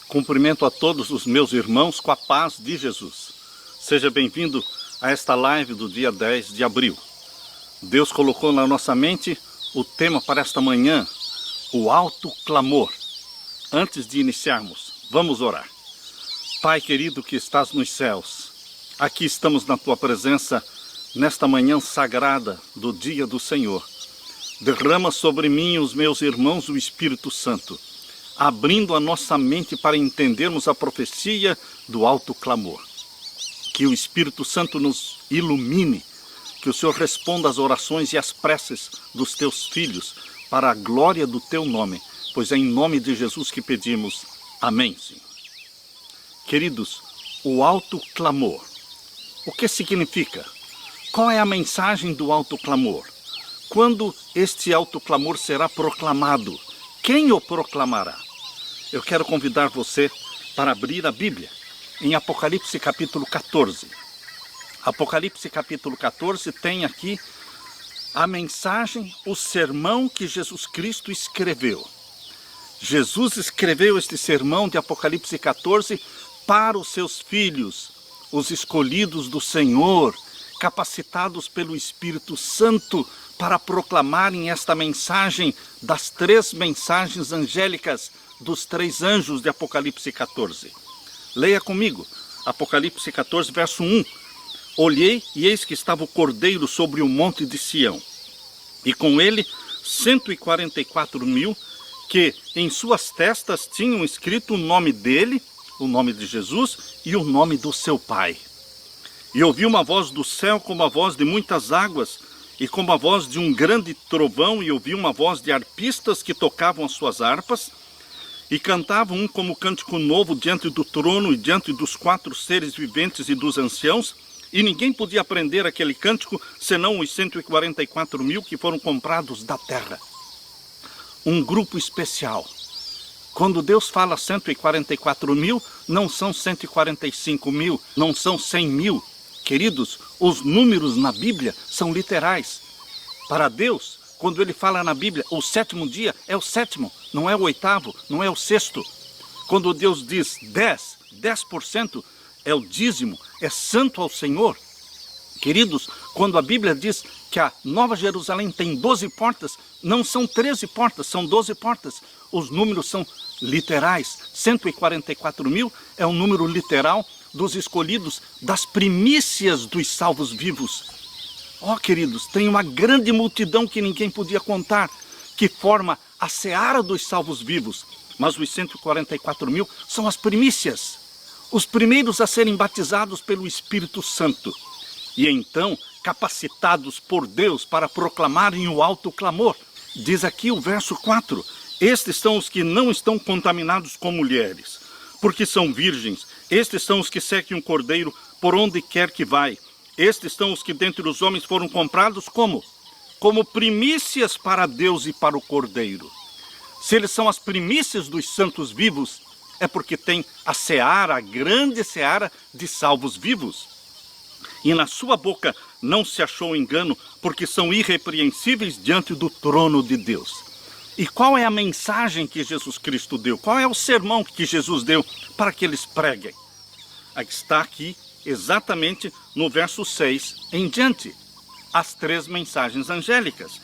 Cumprimento a todos os meus irmãos com a paz de Jesus. Seja bem-vindo a esta live do dia 10 de abril. Deus colocou na nossa mente o tema para esta manhã, o alto clamor. Antes de iniciarmos, vamos orar. Pai querido que estás nos céus, aqui estamos na tua presença nesta manhã sagrada do dia do Senhor. Derrama sobre mim e os meus irmãos o Espírito Santo, abrindo a nossa mente para entendermos a profecia do alto clamor. Que o Espírito Santo nos ilumine, que o Senhor responda às orações e às preces dos teus filhos, para a glória do teu nome, pois é em nome de Jesus que pedimos. Amém, Senhor. Queridos, o alto clamor. O que significa? Qual é a mensagem do alto clamor? Quando este alto clamor será proclamado? Quem o proclamará? Eu quero convidar você para abrir a Bíblia em Apocalipse capítulo 14. Apocalipse capítulo 14 tem aqui a mensagem, o sermão que Jesus Cristo escreveu. Jesus escreveu este sermão de Apocalipse 14 para os seus filhos, os escolhidos do Senhor, capacitados pelo Espírito Santo para proclamarem esta mensagem das três mensagens angélicas dos três anjos de Apocalipse 14. Leia comigo, Apocalipse 14, verso 1. Olhei e eis que estava o Cordeiro sobre o monte de Sião, e com ele 144.000, que em suas testas tinham escrito o nome dele, o nome de Jesus e o nome do seu Pai. E ouvi uma voz do céu como a voz de muitas águas, e como a voz de um grande trovão, e ouvi uma voz de arpistas que tocavam as suas harpas, e cantavam um como cântico novo diante do trono e diante dos quatro seres viventes e dos anciãos, e ninguém podia aprender aquele cântico, senão os 144.000 que foram comprados da terra. Um grupo especial. Quando Deus fala 144.000, não são 145.000, não são 100.000. Queridos, os números na Bíblia são literais. Para Deus, quando Ele fala na Bíblia, o sétimo dia é o sétimo, não é o oitavo, não é o sexto. Quando Deus diz 10% é o dízimo, é santo ao Senhor. Queridos, quando a Bíblia diz que a Nova Jerusalém tem 12 portas, não são 13 portas, são 12 portas. Os números são literais. 144.000 é um número literal dos escolhidos, das primícias dos salvos vivos. Ó, queridos, tem uma grande multidão que ninguém podia contar, que forma a seara dos salvos vivos. Mas os 144.000 são as primícias, os primeiros a serem batizados pelo Espírito Santo. E então, capacitados por Deus para proclamarem o alto clamor. Diz aqui o verso 4, estes são os que não estão contaminados com mulheres, porque são virgens. Estes são os que seguem o Cordeiro por onde quer que vai. Estes são os que dentre os homens foram comprados como? Como primícias para Deus e para o Cordeiro. Se eles são as primícias dos santos vivos, é porque tem a seara, a grande seara de salvos vivos. E na sua boca não se achou engano, porque são irrepreensíveis diante do trono de Deus. E qual é a mensagem que Jesus Cristo deu? Qual é o sermão que Jesus deu para que eles preguem? Está aqui exatamente no verso 6 em diante. As três mensagens angélicas.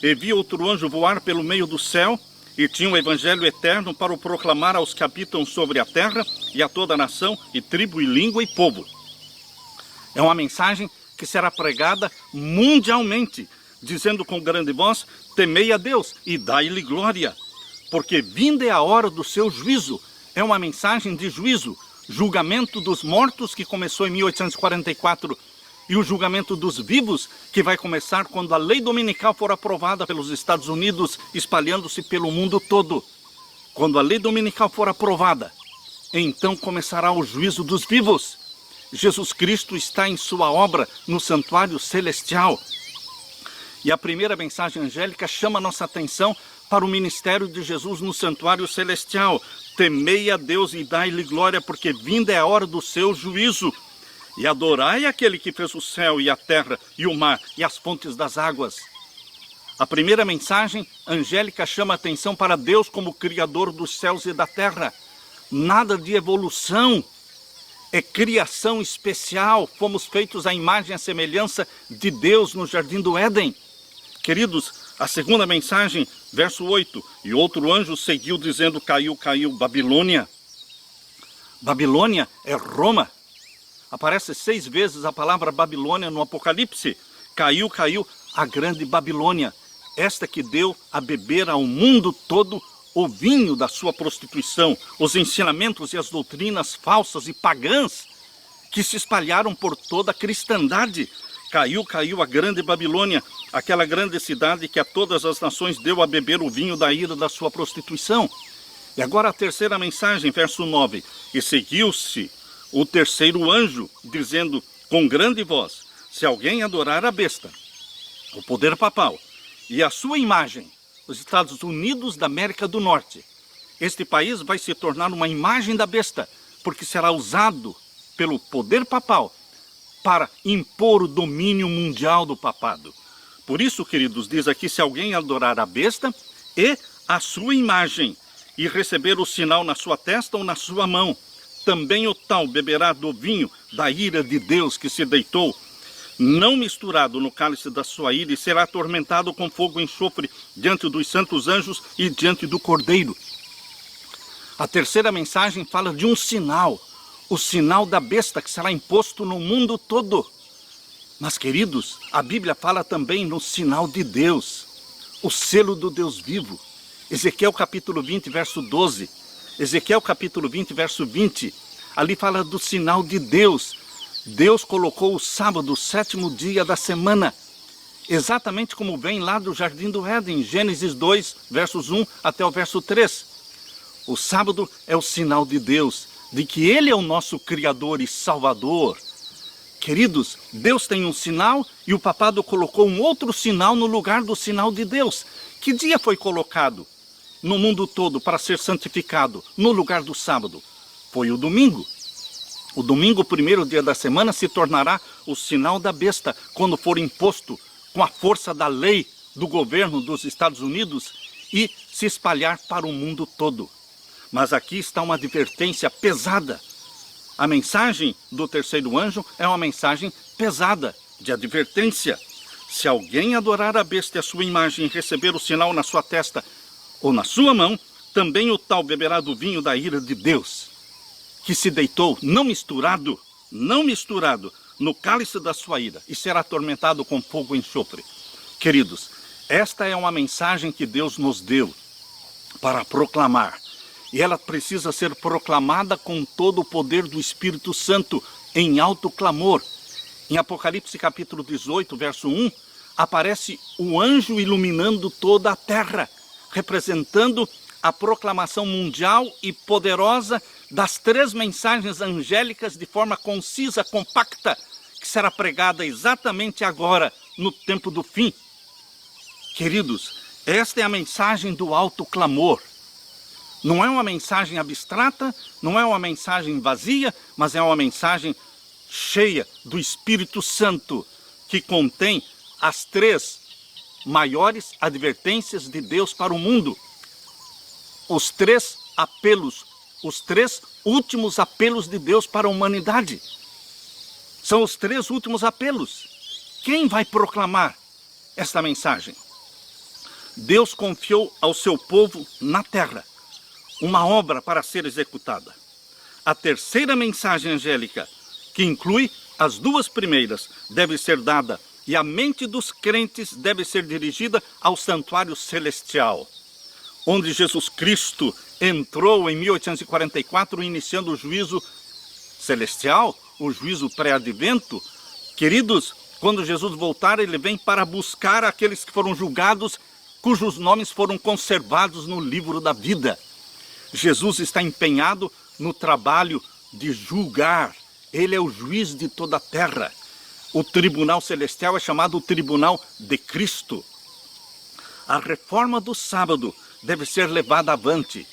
E vi outro anjo voar pelo meio do céu, e tinha o evangelho eterno para o proclamar aos que habitam sobre a terra, e a toda nação, e tribo, e língua, e povo. É uma mensagem que será pregada mundialmente, dizendo com grande voz, temei a Deus e dai-lhe glória, porque vinda é a hora do seu juízo. É uma mensagem de juízo, julgamento dos mortos que começou em 1844 e o julgamento dos vivos que vai começar quando a lei dominical for aprovada pelos Estados Unidos, espalhando-se pelo mundo todo. Quando a lei dominical for aprovada, então começará o juízo dos vivos. Jesus Cristo está em sua obra no santuário celestial. E a primeira mensagem angélica chama nossa atenção para o ministério de Jesus no santuário celestial. Temei a Deus e dai-lhe glória, porque vinda é a hora do seu juízo. E adorai aquele que fez o céu e a terra e o mar e as fontes das águas. A primeira mensagem angélica chama a atenção para Deus como Criador dos céus e da terra. nada de evolução. É criação especial. Fomos feitos à imagem e à semelhança de Deus no Jardim do Éden. Queridos, a segunda mensagem, verso 8. E outro anjo seguiu dizendo, caiu, caiu, Babilônia. Babilônia é Roma. Aparece 6 vezes a palavra Babilônia no Apocalipse. Caiu, caiu, a grande Babilônia. Esta que deu a beber ao mundo todo o vinho da sua prostituição, os ensinamentos e as doutrinas falsas e pagãs que se espalharam por toda a cristandade. Caiu, caiu a grande Babilônia, aquela grande cidade que a todas as nações deu a beber o vinho da ira da sua prostituição. E agora a terceira mensagem, verso 9. E seguiu-se o terceiro anjo, dizendo com grande voz, se alguém adorar a besta, o poder papal e a sua imagem, os Estados Unidos da América do Norte, este país vai se tornar uma imagem da besta, porque será usado pelo poder papal para impor o domínio mundial do papado. Por isso, queridos, diz aqui, se alguém adorar a besta e a sua imagem, e receber o sinal na sua testa ou na sua mão, também o tal beberá do vinho da ira de Deus que se deitou, não misturado no cálice da sua ira, e será atormentado com fogo e enxofre diante dos santos anjos e diante do Cordeiro. A terceira mensagem fala de um sinal, o sinal da besta que será imposto no mundo todo. Mas, queridos, a Bíblia fala também no sinal de Deus, o selo do Deus vivo. Ezequiel capítulo 20, verso 12. Ezequiel capítulo 20, verso 20. Ali fala do sinal de Deus. Deus colocou o sábado, o 7º dia da semana, exatamente como vem lá do Jardim do Éden, Gênesis 2, versos 1 até o verso 3. O sábado é o sinal de Deus, de que Ele é o nosso Criador e Salvador. Queridos, Deus tem um sinal e o papado colocou um outro sinal no lugar do sinal de Deus. Que dia foi colocado no mundo todo para ser santificado no lugar do sábado? Foi o domingo. O domingo, o primeiro dia da semana, se tornará o sinal da besta, quando for imposto com a força da lei do governo dos Estados Unidos e se espalhar para o mundo todo. Mas aqui está uma advertência pesada. A mensagem do terceiro anjo é uma mensagem pesada, de advertência. Se alguém adorar a besta e a sua imagem e receber o sinal na sua testa ou na sua mão, também o tal beberá do vinho da ira de Deus, que se deitou, não misturado, no cálice da sua ira, e será atormentado com fogo e enxofre. Queridos, esta é uma mensagem que Deus nos deu para proclamar. E ela precisa ser proclamada com todo o poder do Espírito Santo, em alto clamor. Em Apocalipse capítulo 18, verso 1, aparece o anjo iluminando toda a terra, representando a proclamação mundial e poderosa das 3 mensagens angélicas de forma concisa, compacta, que será pregada exatamente agora, no tempo do fim. Queridos, esta é a mensagem do alto clamor. Não é uma mensagem abstrata, não é uma mensagem vazia, mas é uma mensagem cheia do Espírito Santo, que contém as 3 maiores advertências de Deus para o mundo. Os 3 apelos, os 3 últimos apelos de Deus para a humanidade. São os 3 últimos apelos. Quem vai proclamar esta mensagem? Deus confiou ao seu povo na terra uma obra para ser executada. A terceira mensagem angélica, que inclui as 2 primeiras, deve ser dada, e a mente dos crentes deve ser dirigida ao santuário celestial, onde Jesus Cristo entrou em 1844, iniciando o juízo celestial, o juízo pré-advento. Queridos, quando Jesus voltar, ele vem para buscar aqueles que foram julgados, cujos nomes foram conservados no livro da vida. Jesus está empenhado no trabalho de julgar. Ele é o juiz de toda a terra. O tribunal celestial é chamado o tribunal de Cristo. A reforma do sábado deve ser levada avante,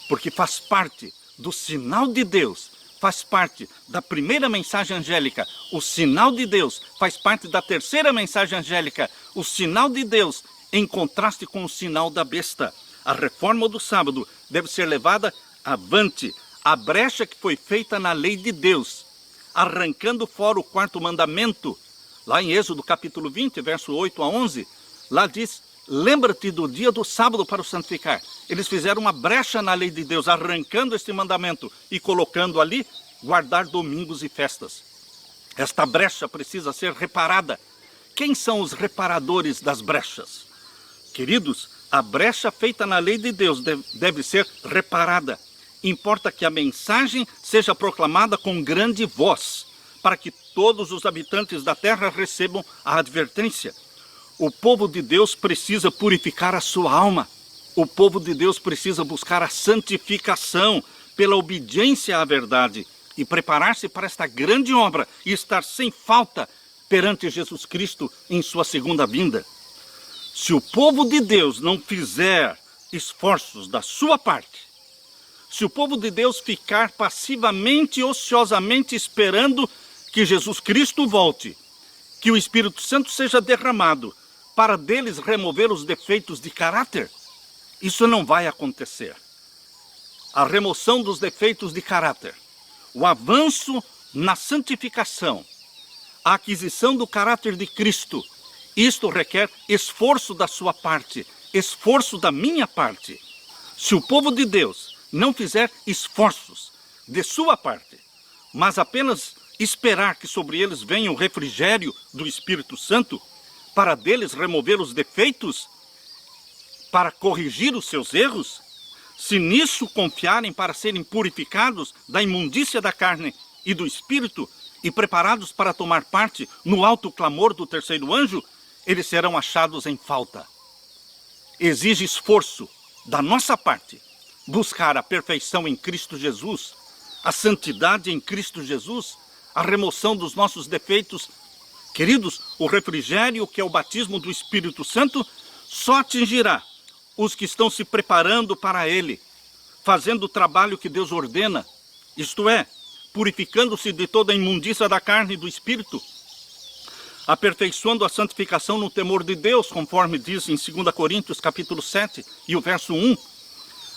porque faz parte do sinal de Deus, faz parte da primeira mensagem angélica. O sinal de Deus faz parte da terceira mensagem angélica. O sinal de Deus em contraste com o sinal da besta. A reforma do sábado deve ser levada avante. a brecha que foi feita na lei de Deus, arrancando fora o quarto mandamento, lá em Êxodo capítulo 20, verso 8 a 11, lá diz, lembra-te do dia do sábado para o santificar. Eles fizeram uma brecha na lei de Deus, arrancando este mandamento e colocando ali, guardar domingos e festas. Esta brecha precisa ser reparada. Quem são os reparadores das brechas? Queridos, a brecha feita na lei de Deus deve ser reparada. Importa que a mensagem seja proclamada com grande voz, para que todos os habitantes da terra recebam a advertência. O povo de Deus precisa purificar a sua alma. O povo de Deus precisa buscar a santificação pela obediência à verdade e preparar-se para esta grande obra e estar sem falta perante Jesus Cristo em sua segunda vinda. Se o povo de Deus não fizer esforços da sua parte, se o povo de Deus ficar passivamente e ociosamente esperando que Jesus Cristo volte, que o Espírito Santo seja derramado para deles remover os defeitos de caráter, isso não vai acontecer. A remoção dos defeitos de caráter, o avanço na santificação, a aquisição do caráter de Cristo, isto requer esforço da sua parte, esforço da minha parte. Se o povo de Deus não fizer esforços de sua parte, mas apenas esperar que sobre eles venha o refrigério do Espírito Santo, para deles remover os defeitos, para corrigir os seus erros, se nisso confiarem para serem purificados da imundícia da carne e do espírito e preparados para tomar parte no alto clamor do terceiro anjo, eles serão achados em falta. Exige esforço da nossa parte buscar a perfeição em Cristo Jesus, a santidade em Cristo Jesus, a remoção dos nossos defeitos. Queridos, o refrigério, que é o batismo do Espírito Santo, só atingirá os que estão se preparando para ele, fazendo o trabalho que Deus ordena, isto é, purificando-se de toda a imundícia da carne e do espírito, aperfeiçoando a santificação no temor de Deus, conforme diz em 2 Coríntios capítulo 7 e o verso 1.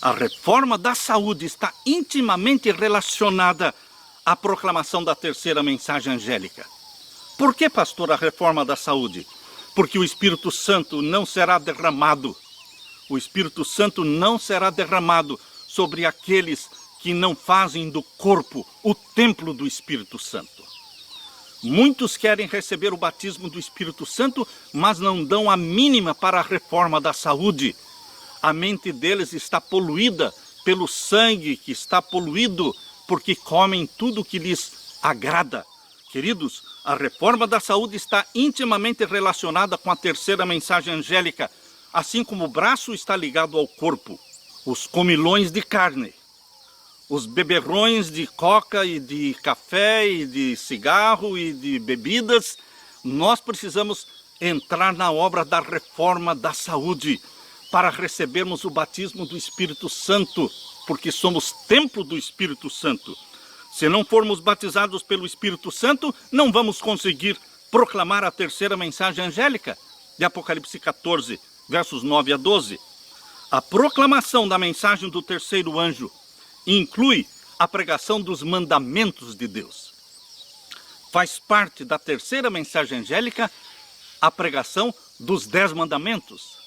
A reforma da saúde está intimamente relacionada à proclamação da terceira mensagem angélica. Por que, pastor, a reforma da saúde? Porque o Espírito Santo não será derramado. O Espírito Santo não será derramado sobre aqueles que não fazem do corpo o templo do Espírito Santo. Muitos querem receber o batismo do Espírito Santo, mas não dão a mínima para a reforma da saúde. A mente deles está poluída pelo sangue que está poluído, porque comem tudo que lhes agrada. Queridos, a reforma da saúde está intimamente relacionada com a terceira mensagem angélica, assim como o braço está ligado ao corpo. Os comilões de carne, os beberrões de coca e de café e de cigarro e de bebidas, nós precisamos entrar na obra da reforma da saúde para recebermos o batismo do Espírito Santo, porque somos templo do Espírito Santo. Se não formos batizados pelo Espírito Santo, não vamos conseguir proclamar a terceira mensagem angélica de Apocalipse 14, versos 9 a 12. A proclamação da mensagem do terceiro anjo inclui a pregação dos mandamentos de Deus. Faz parte da terceira mensagem angélica a pregação dos 10 mandamentos.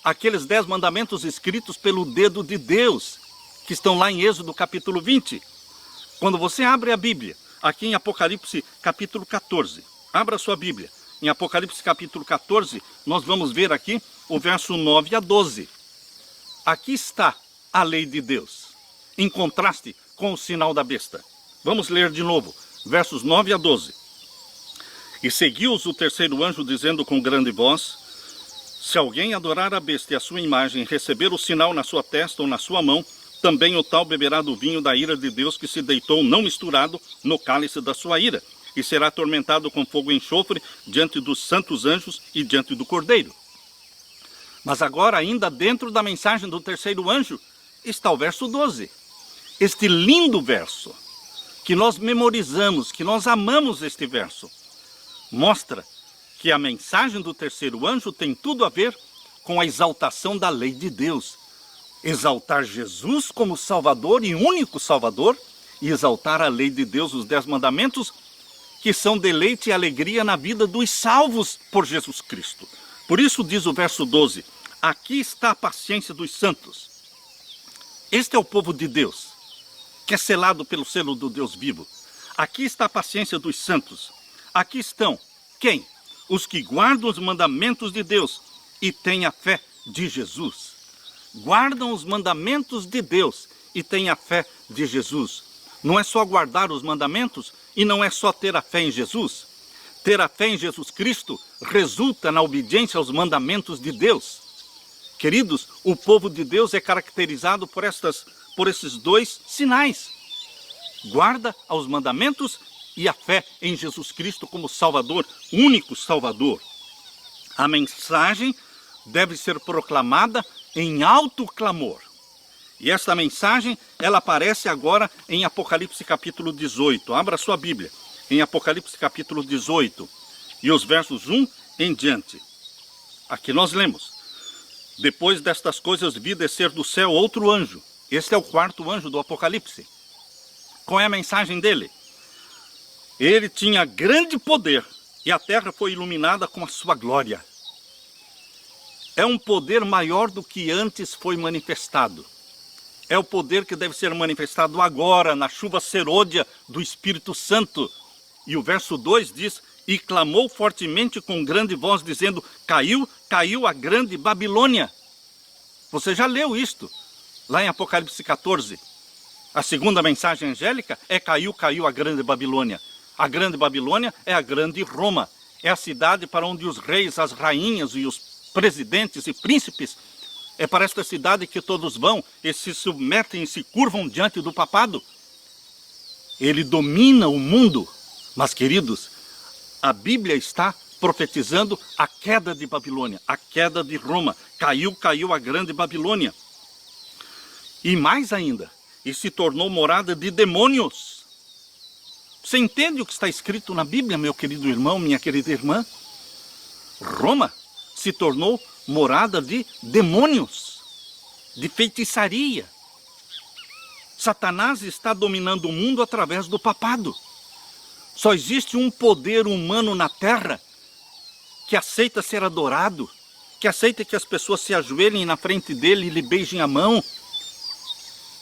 Aqueles 10 mandamentos escritos pelo dedo de Deus, que estão lá em Êxodo capítulo 20. Quando você abre a Bíblia, aqui em Apocalipse capítulo 14, abra sua Bíblia. Em Apocalipse capítulo 14, nós vamos ver aqui o verso 9 a 12. Aqui está a lei de Deus, em contraste com o sinal da besta. Vamos ler de novo, versos 9 a 12. E seguiu-os o terceiro anjo, dizendo com grande voz: se alguém adorar a besta e a sua imagem, receber o sinal na sua testa ou na sua mão, também o tal beberá do vinho da ira de Deus que se deitou não misturado no cálice da sua ira, e será atormentado com fogo e enxofre diante dos santos anjos e diante do Cordeiro. Mas agora, ainda dentro da mensagem do terceiro anjo, está o verso 12. Este lindo verso, que nós memorizamos, que nós amamos este verso, mostra que a mensagem do terceiro anjo tem tudo a ver com a exaltação da lei de Deus. exaltar Jesus como Salvador e único Salvador, e exaltar a lei de Deus, os 10 mandamentos, que são deleite e alegria na vida dos salvos por Jesus Cristo. Por isso diz o verso 12, aqui está a paciência dos santos. Este é o povo de Deus, que é selado pelo selo do Deus vivo. Aqui está a paciência dos santos. Aqui estão, quem? Os que guardam os mandamentos de Deus e têm a fé de Jesus. Guardam os mandamentos de Deus e têm a fé de Jesus. Não é só guardar os mandamentos e não é só ter a fé em Jesus. Ter a fé em Jesus Cristo resulta na obediência aos mandamentos de Deus. Queridos, o povo de Deus é caracterizado por esses 2 sinais. Guarda aos mandamentos e a fé em Jesus Cristo como Salvador, único Salvador. A mensagem deve ser proclamada em alto clamor. E esta mensagem, ela aparece agora em Apocalipse capítulo 18. Abra sua Bíblia, em Apocalipse capítulo 18, e os versos 1 em diante. Aqui nós lemos, depois destas coisas vi descer do céu outro anjo. Este é o 4º anjo do Apocalipse. Qual é a mensagem dele? Ele tinha grande poder e a terra foi iluminada com a sua glória. É um poder maior do que antes foi manifestado. É o poder que deve ser manifestado agora, na chuva serôdia do Espírito Santo. E o verso 2 diz, e clamou fortemente com grande voz, dizendo, caiu, caiu a grande Babilônia. Você já leu isto, lá em Apocalipse 14. A segunda mensagem angélica é caiu, caiu a grande Babilônia. A grande Babilônia é a grande Roma. É a cidade para onde os reis, as rainhas e os presidentes e príncipes, é para esta cidade que todos vão e se submetem e se curvam diante do papado. Ele domina o mundo. Mas, queridos, a Bíblia está profetizando a queda de Babilônia, a queda de Roma. Caiu, caiu a grande Babilônia. E mais ainda, e se tornou morada de demônios. Você entende o que está escrito na Bíblia, meu querido irmão, minha querida irmã? Roma se tornou morada de demônios, de feitiçaria. Satanás está dominando o mundo através do papado. Só existe um poder humano na terra que aceita ser adorado, que aceita que as pessoas se ajoelhem na frente dele e lhe beijem a mão,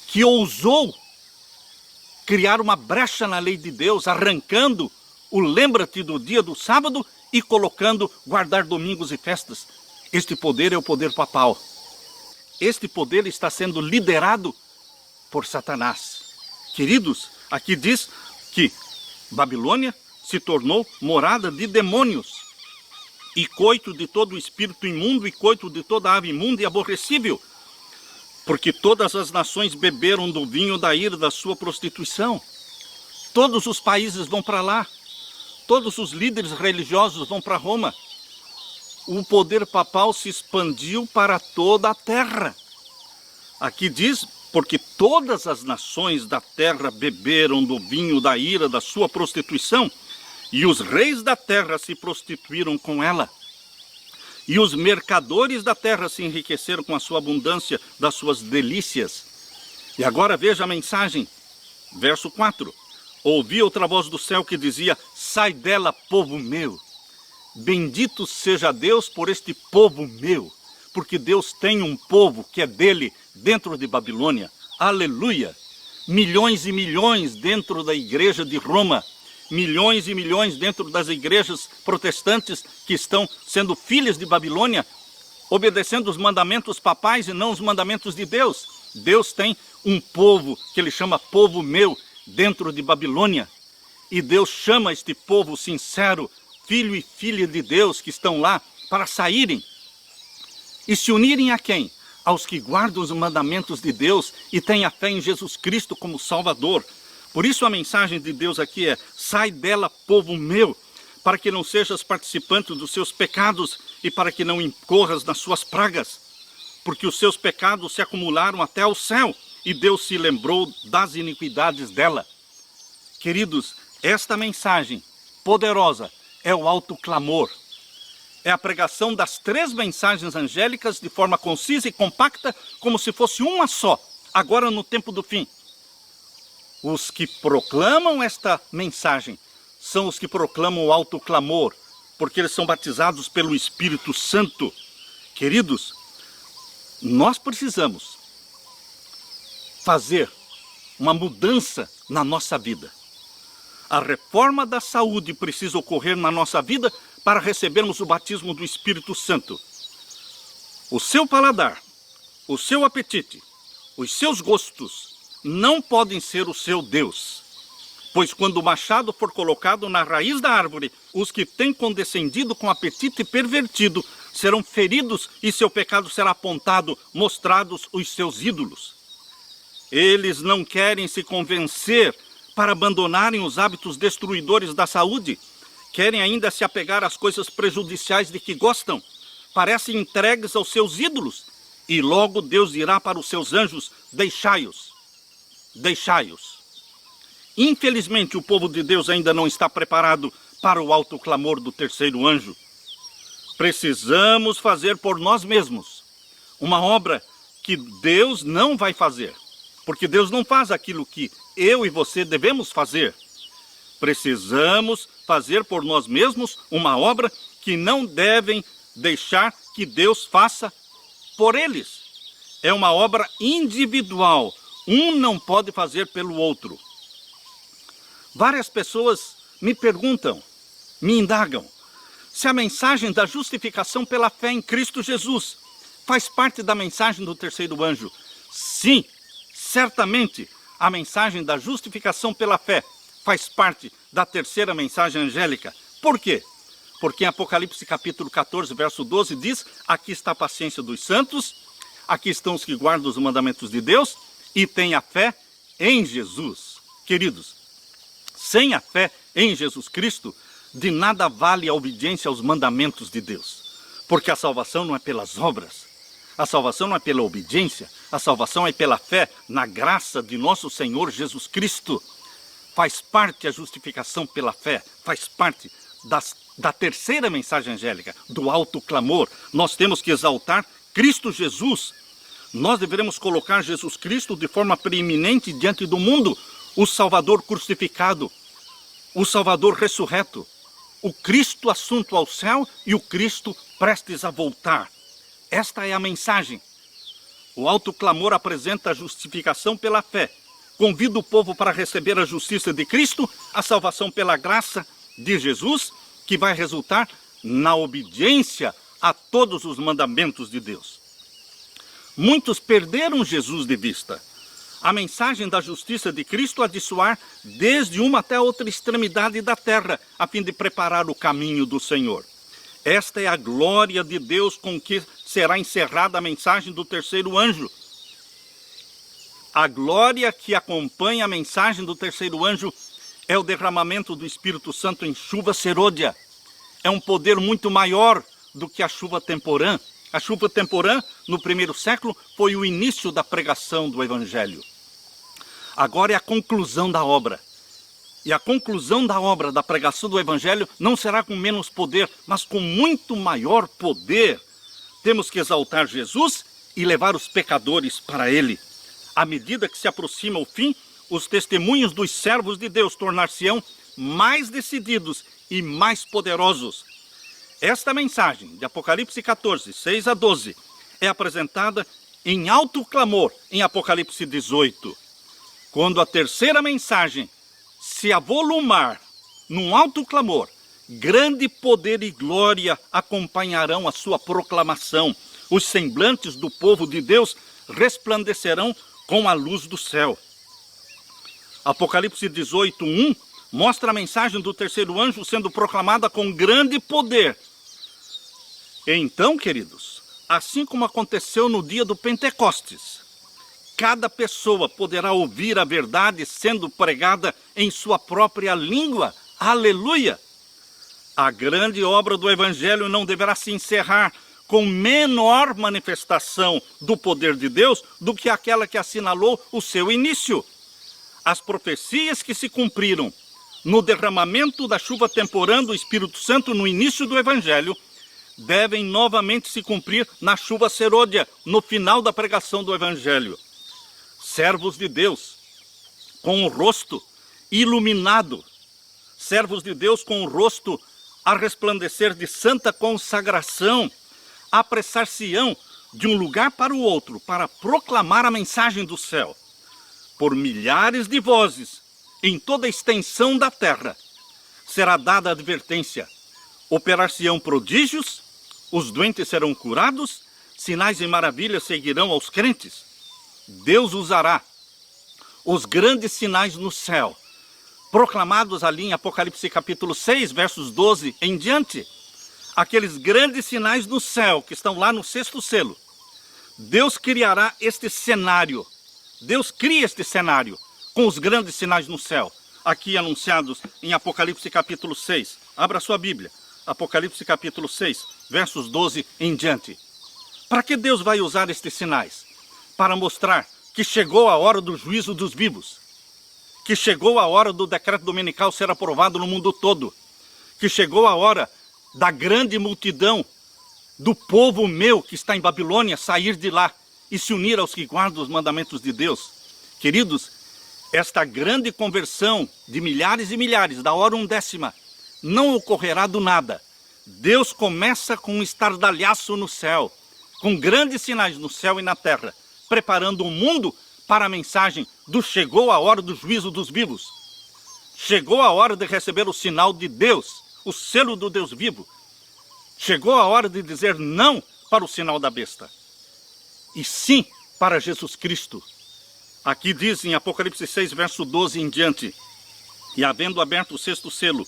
que ousou criar uma brecha na lei de Deus, arrancando o lembra-te do dia do sábado e colocando guardar domingos e festas. Este poder é o poder papal. Este poder está sendo liderado por Satanás. Queridos, aqui diz que Babilônia se tornou morada de demônios e coito de todo espírito imundo e coito de toda ave imunda e aborrecível, porque todas as nações beberam do vinho da ira da sua prostituição. Todos os países vão para lá. Todos os líderes religiosos vão para Roma. O poder papal se expandiu para toda a terra. Aqui diz, porque todas as nações da terra beberam do vinho da ira da sua prostituição, e os reis da terra se prostituíram com ela. E os mercadores da terra se enriqueceram com a sua abundância das suas delícias. E agora veja a mensagem, verso 4. Ouvi outra voz do céu que dizia, sai dela, povo meu. Bendito seja Deus por este povo meu, porque Deus tem um povo que é dele dentro de Babilônia. Aleluia! Milhões e milhões dentro da igreja de Roma, milhões e milhões dentro das igrejas protestantes que estão sendo filhas de Babilônia, obedecendo os mandamentos papais e não os mandamentos de Deus. Deus tem um povo que ele chama povo meu dentro de Babilônia. E Deus chama este povo sincero, filho e filha de Deus que estão lá para saírem e se unirem a quem? Aos que guardam os mandamentos de Deus e têm a fé em Jesus Cristo como Salvador. Por isso a mensagem de Deus aqui é, sai dela, povo meu, para que não sejas participante dos seus pecados e para que não incorras nas suas pragas, porque os seus pecados se acumularam até ao céu e Deus se lembrou das iniquidades dela. Queridos, esta mensagem poderosa é o alto clamor, É a pregação das 3 mensagens angélicas de forma concisa e compacta, como se fosse uma só, agora no tempo do fim. Os que proclamam esta mensagem são os que proclamam o alto clamor, porque eles são batizados pelo Espírito Santo. Queridos, nós precisamos fazer uma mudança na nossa vida. A reforma da saúde precisa ocorrer na nossa vida para recebermos o batismo do Espírito Santo. O seu paladar, o seu apetite, os seus gostos não podem ser o seu Deus. Pois quando o machado for colocado na raiz da árvore, os que têm condescendido com apetite pervertido serão feridos e seu pecado será apontado, mostrados os seus ídolos. Eles não querem se convencer para abandonarem os hábitos destruidores da saúde. Querem ainda se apegar às coisas prejudiciais de que gostam. Parecem entregues aos seus ídolos. E logo Deus dirá para os seus anjos: deixai-os, deixai-os. Infelizmente, o povo de Deus ainda não está preparado para o alto clamor do terceiro anjo. Precisamos fazer por nós mesmos uma obra que Deus não vai fazer, porque Deus não faz aquilo que eu e você devemos fazer. Precisamos fazer por nós mesmos uma obra que não devem deixar que Deus faça por eles. É uma obra individual. Um não pode fazer pelo outro. Várias pessoas me perguntam, me indagam, se a mensagem da justificação pela fé em Cristo Jesus faz parte da mensagem do terceiro anjo. Sim, certamente a mensagem da justificação pela fé faz parte da terceira mensagem angélica. Por quê? Porque em Apocalipse capítulo 14, verso 12 diz: aqui está a paciência dos santos, aqui estão os que guardam os mandamentos de Deus e têm a fé em Jesus. Queridos, sem a fé em Jesus Cristo, de nada vale a obediência aos mandamentos de Deus. Porque a salvação não é pelas obras, a salvação não é pela obediência, a salvação é pela fé na graça de nosso Senhor Jesus Cristo. Faz parte a justificação pela fé, faz parte da terceira mensagem angélica, do alto clamor. Nós temos que exaltar Cristo Jesus. Nós deveremos colocar Jesus Cristo de forma preeminente diante do mundo, o Salvador crucificado, o Salvador ressurreto, o Cristo assunto ao céu e o Cristo prestes a voltar. Esta é a mensagem. O alto clamor apresenta a justificação pela fé, convida o povo para receber a justiça de Cristo, a salvação pela graça de Jesus, que vai resultar na obediência a todos os mandamentos de Deus. Muitos perderam Jesus de vista. A mensagem da justiça de Cristo há de soar desde uma até a outra extremidade da terra, a fim de preparar o caminho do Senhor. Esta é a glória de Deus com que será encerrada a mensagem do terceiro anjo. A glória que acompanha a mensagem do terceiro anjo é o derramamento do Espírito Santo em chuva serôdia. É um poder muito maior do que a chuva temporã. A chuva temporã, no primeiro século, foi o início da pregação do Evangelho. Agora é a conclusão da obra. E a conclusão da obra da pregação do Evangelho não será com menos poder, mas com muito maior poder. Temos que exaltar Jesus e levar os pecadores para Ele. À medida que se aproxima o fim, os testemunhos dos servos de Deus tornar-se-ão mais decididos e mais poderosos. Esta mensagem de Apocalipse 14, 6 a 12, é apresentada em alto clamor em Apocalipse 18. Quando a terceira mensagem se avolumar num alto clamor, grande poder e glória acompanharão a sua proclamação. Os semblantes do povo de Deus resplandecerão com a luz do céu. Apocalipse 18, 1 mostra a mensagem do terceiro anjo sendo proclamada com grande poder. Então, queridos, assim como aconteceu no dia do Pentecostes, cada pessoa poderá ouvir a verdade sendo pregada em sua própria língua. Aleluia! A grande obra do Evangelho não deverá se encerrar com menor manifestação do poder de Deus do que aquela que assinalou o seu início. As profecias que se cumpriram no derramamento da chuva temporã do Espírito Santo no início do Evangelho devem novamente se cumprir na chuva serôdia, no final da pregação do Evangelho. Servos de Deus, com o rosto iluminado, servos de Deus com o rosto a resplandecer de santa consagração, apressar-se-ão de um lugar para o outro para proclamar a mensagem do céu. Por milhares de vozes, em toda a extensão da terra, será dada a advertência. Operar-se-ão prodígios, os doentes serão curados, sinais e maravilhas seguirão aos crentes. Deus usará os grandes sinais no céu, proclamados ali em Apocalipse capítulo 6, versos 12 em diante. Aqueles grandes sinais no céu que estão lá no sexto selo. Deus criará este cenário. Deus cria este cenário com os grandes sinais no céu, aqui anunciados em Apocalipse capítulo 6. Abra sua Bíblia. Apocalipse capítulo 6, versos 12 em diante. Para que Deus vai usar estes sinais? Para mostrar que chegou a hora do juízo dos vivos, que chegou a hora do decreto dominical ser aprovado no mundo todo, que chegou a hora da grande multidão do povo meu que está em Babilônia sair de lá e se unir aos que guardam os mandamentos de Deus. Queridos, esta grande conversão de milhares e milhares, da hora undécima, não ocorrerá do nada. Deus começa com um estardalhaço no céu, com grandes sinais no céu e na terra, preparando o mundo para a mensagem do chegou a hora do juízo dos vivos. Chegou a hora de receber o sinal de Deus, o selo do Deus vivo. Chegou a hora de dizer não para o sinal da besta, e sim para Jesus Cristo. Aqui diz em Apocalipse 6, verso 12 em diante: e havendo aberto o sexto selo,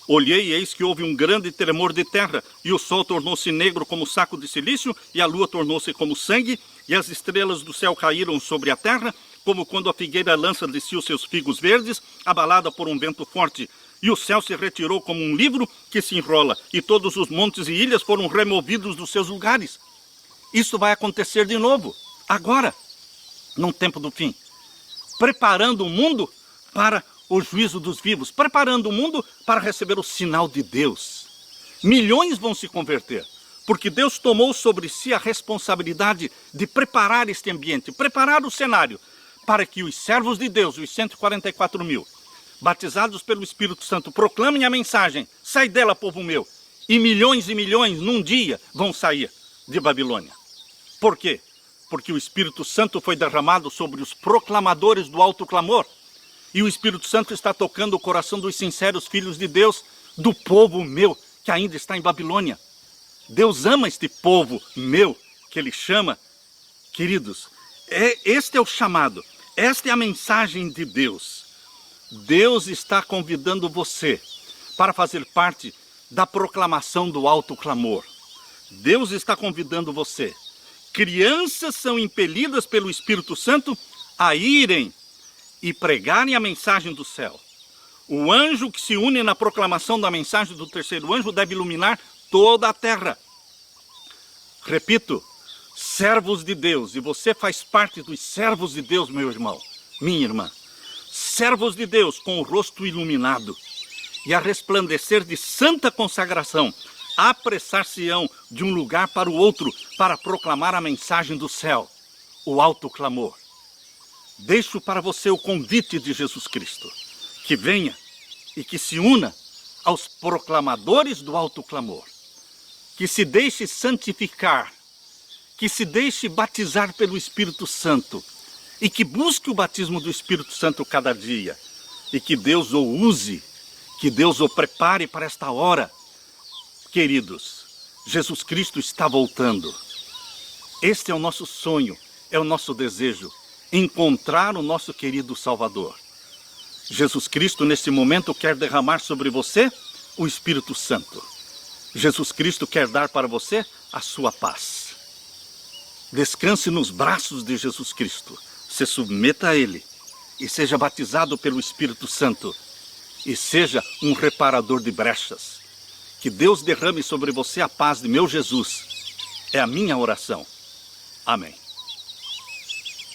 olhei e eis que houve um grande tremor de terra, e o sol tornou-se negro como saco de cilício, e a lua tornou-se como sangue, e as estrelas do céu caíram sobre a terra, como quando a figueira lança de si os seus figos verdes, abalada por um vento forte. E o céu se retirou como um livro que se enrola, e todos os montes e ilhas foram removidos dos seus lugares. Isso vai acontecer de novo, agora, no tempo do fim, preparando o mundo para o juízo dos vivos, preparando o mundo para receber o sinal de Deus. Milhões vão se converter, porque Deus tomou sobre si a responsabilidade de preparar este ambiente, preparar o cenário, para que os servos de Deus, os 144 mil, batizados pelo Espírito Santo, proclamem a mensagem: sai dela, povo meu, e milhões num dia vão sair de Babilônia. Por quê? Porque o Espírito Santo foi derramado sobre os proclamadores do alto clamor, e o Espírito Santo está tocando o coração dos sinceros filhos de Deus, do povo meu, que ainda está em Babilônia. Deus ama este povo meu, que Ele chama. Queridos, este é o chamado, esta é a mensagem de Deus. Deus está convidando você para fazer parte da proclamação do alto clamor. Deus está convidando você. Crianças são impelidas pelo Espírito Santo a irem e pregarem a mensagem do céu. O anjo que se une na proclamação da mensagem do terceiro anjo deve iluminar toda a terra. Repito, servos de Deus, e você faz parte dos servos de Deus, meu irmão, minha irmã. Servos de Deus com o rosto iluminado e a resplandecer de santa consagração, apressar-se-ão de um lugar para o outro para proclamar a mensagem do céu, o alto clamor. Deixo para você o convite de Jesus Cristo, que venha e que se una aos proclamadores do alto clamor, que se deixe santificar, que se deixe batizar pelo Espírito Santo e que busque o batismo do Espírito Santo cada dia, e que Deus o use, que Deus o prepare para esta hora. Queridos, Jesus Cristo está voltando. Este é o nosso sonho, é o nosso desejo, encontrar o nosso querido Salvador. Jesus Cristo, neste momento, quer derramar sobre você o Espírito Santo. Jesus Cristo quer dar para você a sua paz. Descanse nos braços de Jesus Cristo, se submeta a Ele e seja batizado pelo Espírito Santo e seja um reparador de brechas. Que Deus derrame sobre você a paz de meu Jesus. É a minha oração. Amém.